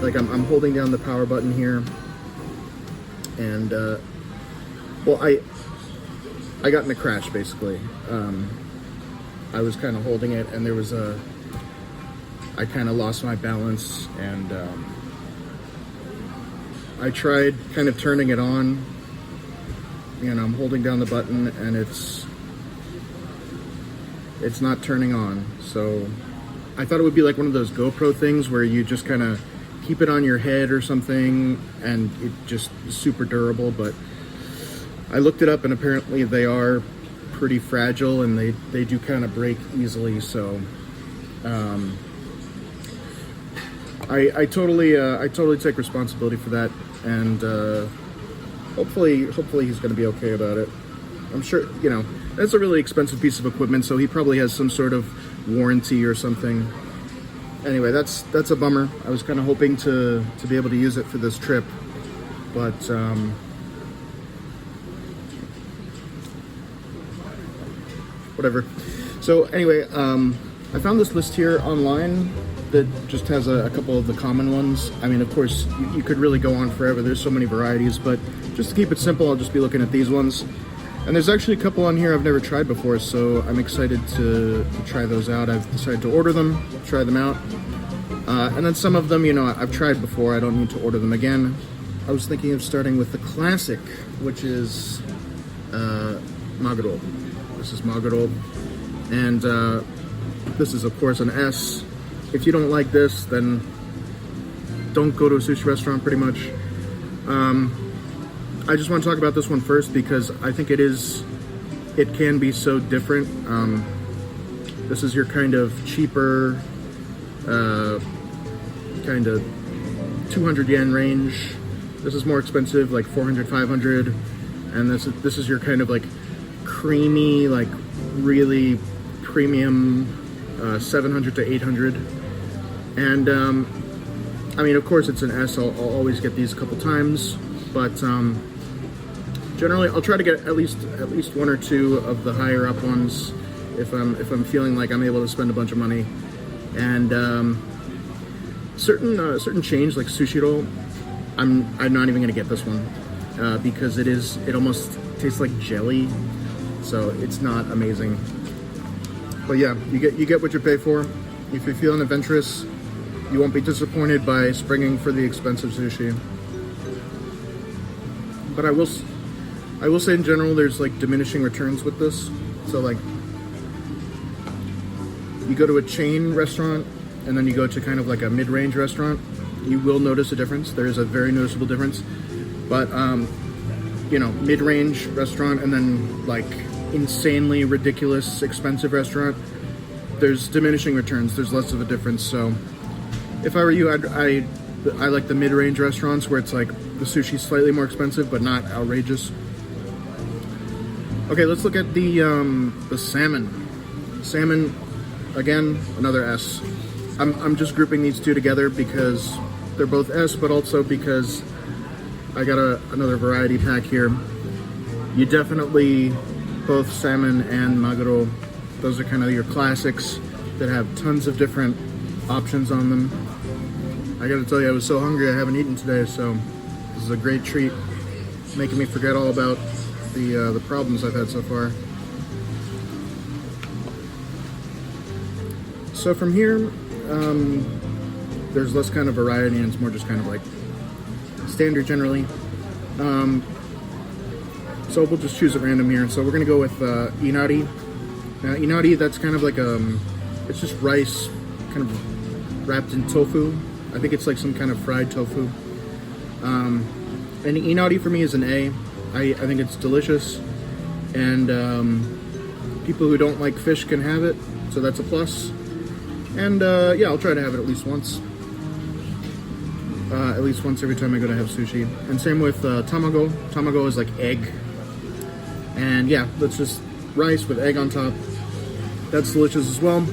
like I'm holding down the power button here, and well, I got in a crash basically. I was kind of holding it, and there was I kind of lost my balance, and I tried kind of turning it on. You know, I'm holding down the button, and it's not turning on. So I thought it would be like one of those GoPro things where you just kind of keep it on your head or something, and it just is super durable. But I looked it up, and apparently they are pretty fragile, and they do kind of break easily. So I totally take responsibility for that, and hopefully he's going to be okay about it. I'm sure, you know, that's a really expensive piece of equipment, so he probably has some sort of warranty or something. Anyway, that's a bummer. I was kind of hoping to be able to use it for this trip, but whatever. So anyway, I found this list here online that just has a couple of the common ones. I mean, of course, you could really go on forever. There's so many varieties, but just to keep it simple, I'll just be looking at these ones. And there's actually a couple on here I've never tried before, so I'm excited to try those out. I've decided to order them, try them out. And then some of them, you know, I've tried before. I don't need to order them again. I was thinking of starting with the classic, which is Maguro. This is Maguro. And this is, of course, an S. If you don't like this, then don't go to a sushi restaurant, pretty much. I just want to talk about this one first because I think it can be so different. This is your kind of cheaper, kind of 200 yen range. This is more expensive, like 400, 500. And this is your kind of like creamy, like really premium, 700 to 800. And I mean, of course, it's an S. I'll always get these a couple times, but generally, I'll try to get at least one or two of the higher up ones if I'm feeling like I'm able to spend a bunch of money. And certain chains like Sushi Roll, I'm not even gonna get this one because it almost tastes like jelly, so it's not amazing. But yeah, you get what you pay for. If you're feeling adventurous, you won't be disappointed by springing for the expensive sushi. But I will say in general, there's like diminishing returns with this. So like, you go to a chain restaurant and then you go to kind of like a mid-range restaurant, you will notice a difference. There is a very noticeable difference. But you know, mid-range restaurant and then like insanely ridiculous expensive restaurant, there's diminishing returns. There's less of a difference. So if I were you, I like the mid-range restaurants where it's like the sushi's slightly more expensive but not outrageous. Okay, let's look at the salmon. Salmon, again, another S. I'm just grouping these two together because they're both S, but also because I got another variety pack here. You definitely, both salmon and maguro, those are kind of your classics that have tons of different options on them. I gotta tell you, I was so hungry I haven't eaten today, so this is a great treat, making me forget all about the problems I've had so far. So from here, there's less kind of variety and it's more just kind of like standard generally. So we'll just choose at random here. So we're gonna go with Inari. Now Inari, that's kind of like it's just rice kind of wrapped in tofu. I think it's like some kind of fried tofu. And Inari for me is an A. I think it's delicious, and people who don't like fish can have it, so that's a plus. And yeah, I'll try to have it at least once. At least once every time I go to have sushi. And same with Tamago. Tamago is like egg. And yeah, that's just rice with egg on top. That's delicious as well.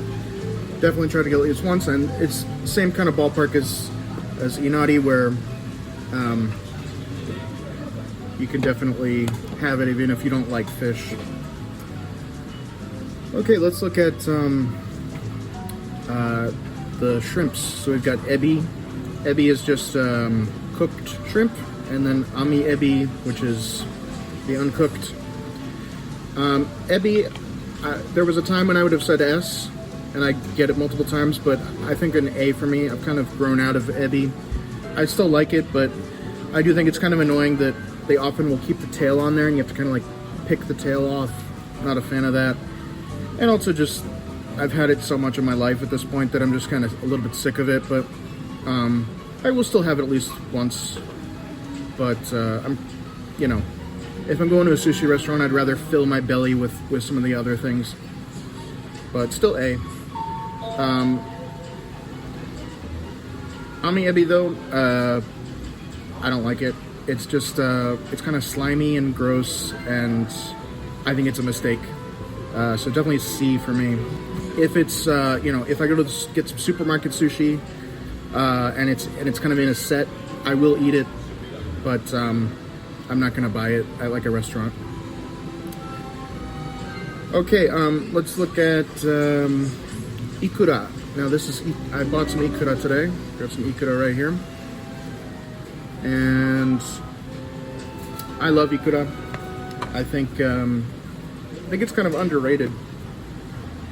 Definitely try to get at least once, and it's same kind of ballpark as Inari, where you can definitely have it even if you don't like fish. Okay, let's look at the shrimps. So we've got ebi, Ebi is just cooked shrimp, and then ami ebi, which is the uncooked. Ebi, there was a time when I would have said S, and I get it multiple times, but I think an A for me. I've kind of grown out of ebi. I still like it, but I do think it's kind of annoying that they often will keep the tail on there, and you have to kind of like pick the tail off. Not a fan of that. And also just, I've had it so much in my life at this point that I'm just kind of a little bit sick of it, but I will still have it at least once. But I'm, you know, if I'm going to a sushi restaurant, I'd rather fill my belly with some of the other things. But still A. Ami ebi though, I don't like it. It's just, it's kind of slimy and gross, and I think it's a mistake. So definitely C for me. If it's, you know, if I go to get some supermarket sushi, and it's kind of in a set, I will eat it, but I'm not gonna buy it at like a restaurant. Okay, let's look at Ikura. Now this is, I bought some Ikura today. Got some Ikura right here. And I love Ikura. I think it's kind of underrated.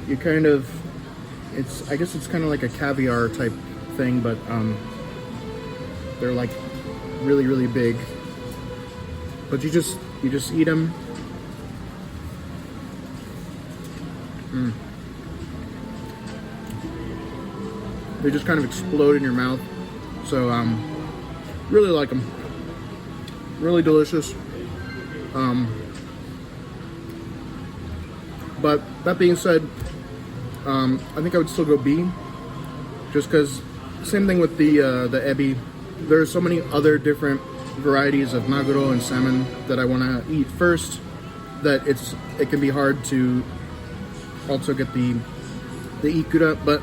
You kind of, I guess it's kind of like a caviar type thing, but they're like really, really big. But you just eat them. They just kind of explode in your mouth. So really like them. Really delicious. But that being said, I think I would still go B, just because same thing with the ebi. There are so many other different varieties of maguro and salmon that I want to eat first, that it can be hard to also get the Ikura. But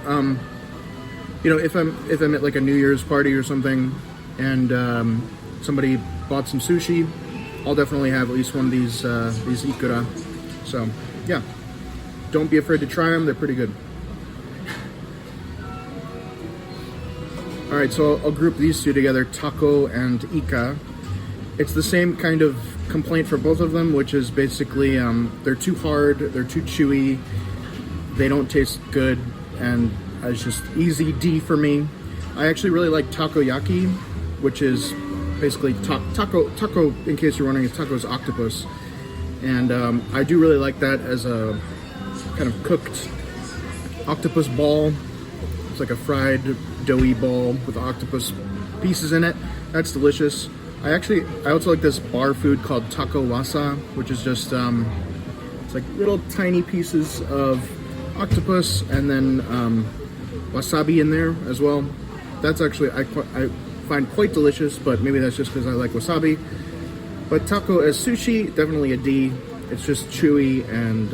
you know, if I'm at like a New Year's party or something, and somebody bought some sushi, I'll definitely have at least one of these Ikura. So yeah, don't be afraid to try them. They're pretty good. All right, so I'll group these two together, Tako and Ika. It's the same kind of complaint for both of them, which is basically they're too hard, they're too chewy, they don't taste good, and it's just easy D for me. I actually really like takoyaki, which is basically taco. In case you're wondering, taco is octopus, and I do really like that as a kind of cooked octopus ball. It's like a fried doughy ball with octopus pieces in it. That's delicious. I also like this bar food called taco wasa, which is just it's like little tiny pieces of octopus and then wasabi in there as well. That's actually I find quite delicious, but maybe that's just because I like wasabi. But taco as sushi, definitely a D. It's just chewy and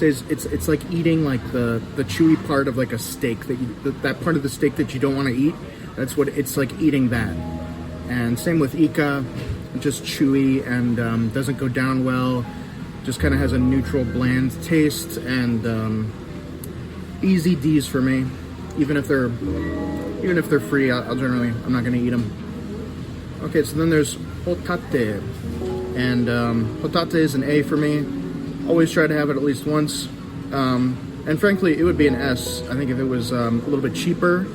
it's like eating like the chewy part of like a steak that part of the steak that you don't want to eat. That's what it's like, eating that. And same with Ika, just chewy and doesn't go down well. Just kind of has a neutral, bland taste, and easy D's for me. Even if they're free, I'm not gonna eat them. Okay, so then there's Hotate, and Hotate is an A for me. Always try to have it at least once, and frankly, it would be an S, I think, if it was a little bit cheaper.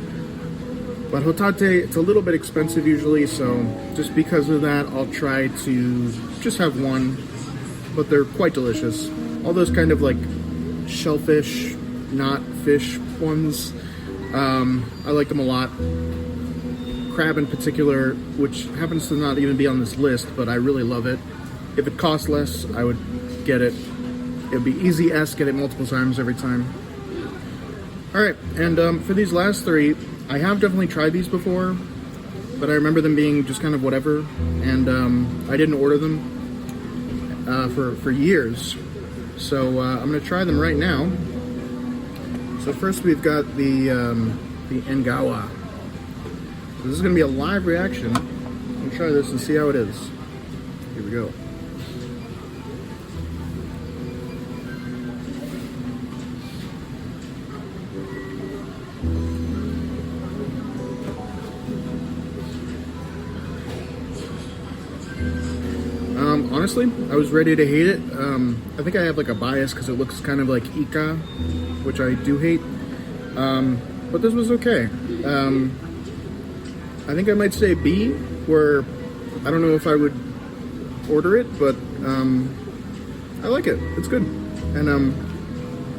But Hotate, it's a little bit expensive usually, so just because of that, I'll try to just have one. But they're quite delicious. All those kind of like shellfish, not fish ones, I like them a lot. Crab in particular, which happens to not even be on this list, but I really love it. If it costs less, I would get it. It would be easy S, get it multiple times every time. All right, and for these last three, I have definitely tried these before, but I remember them being just kind of whatever, and I didn't order them for years. So I'm gonna try them right now. So first we've got the Engawa. So this is gonna be a live reaction. I'm gonna try this and see how it is. Here we go. honestly, I was ready to hate it. I think I have like a bias because it looks kind of like Ika, which I do hate. But this was okay. I think I might say B, where I don't know if I would order it, but I like it. It's good. And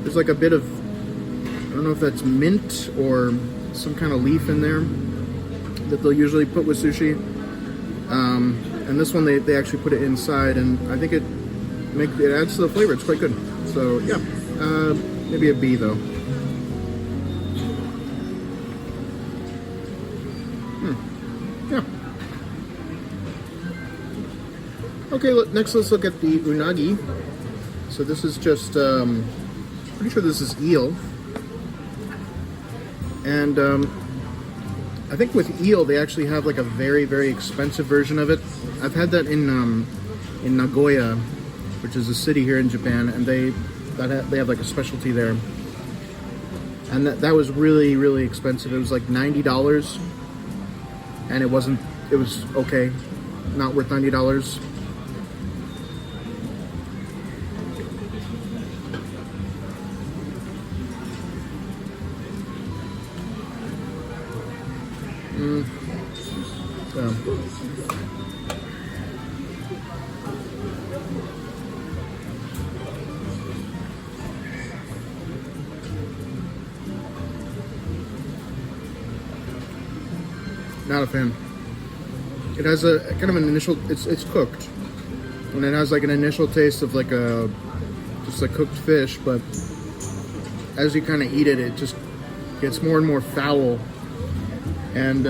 there's like a bit of, I don't know if that's mint or some kind of leaf in there that they'll usually put with sushi. And this one they actually put it inside, and I think it adds to the flavor. It's quite good. So yeah, maybe a B though. Yeah. Okay, next let's look at the unagi. So this is just, pretty sure this is eel. And I think with eel, they actually have like a very, very expensive version of it. I've had that in Nagoya, which is a city here in Japan, and they have like a specialty there. And that was really, really expensive. It was like $90, and it was okay, not worth $90. Not a fan. It has a kind of an initial, it's cooked, and it has like an initial taste of like just a cooked fish, but as you kind of eat it, it just gets more and more foul. And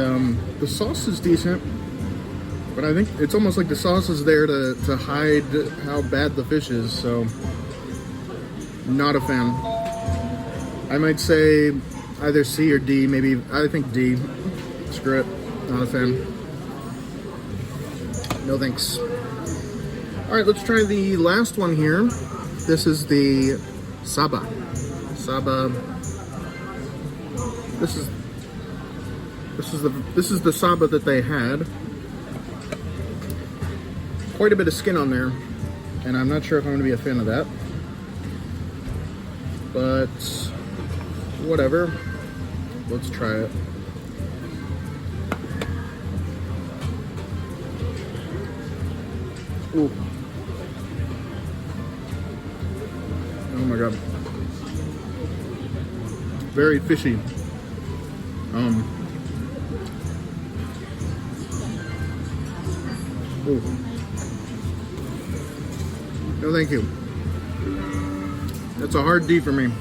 the sauce is decent, but I think it's almost like the sauce is there to hide how bad the fish is, so not a fan. I might say either C or D, maybe, I think D. Screw it, not a fan. No thanks. Alright, let's try the last one here. This is the Saba. Saba. This is the Saba that they had. Quite a bit of skin on there, and I'm not sure if I'm going to be a fan of that. But whatever. Let's try it. Ooh. Oh my god. Very fishy. Ooh. No thank you. That's a hard D for me.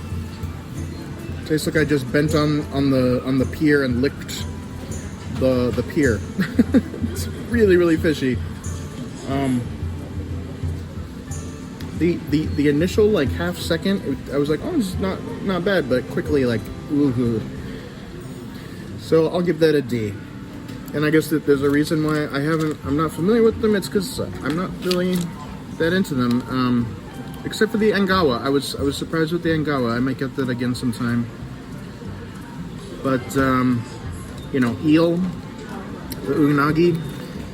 Tastes like I just bent on the pier and licked the pier. It's really, really fishy. The initial like half second, I was like, oh, it's not bad, but quickly like, ooh. So I'll give that a D. And I guess that there's a reason why I'm not familiar with them. It's because I'm not really that into them. Except for the Engawa. I was surprised with the Engawa. I might get that again sometime. But you know, eel, the unagi.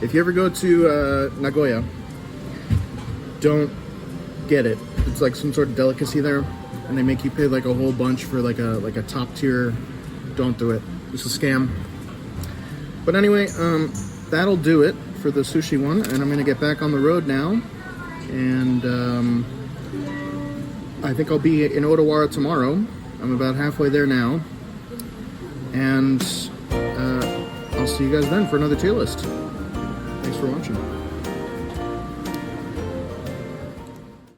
If you ever go to Nagoya, don't get it. It's like some sort of delicacy there, and they make you pay like a whole bunch for like a top tier. Don't do it. It's a scam. But anyway, that'll do it for the sushi one, and I'm gonna get back on the road now, and I think I'll be in Odawara tomorrow. I'm about halfway there now, and I'll see you guys then for another tier list. Thanks for watching.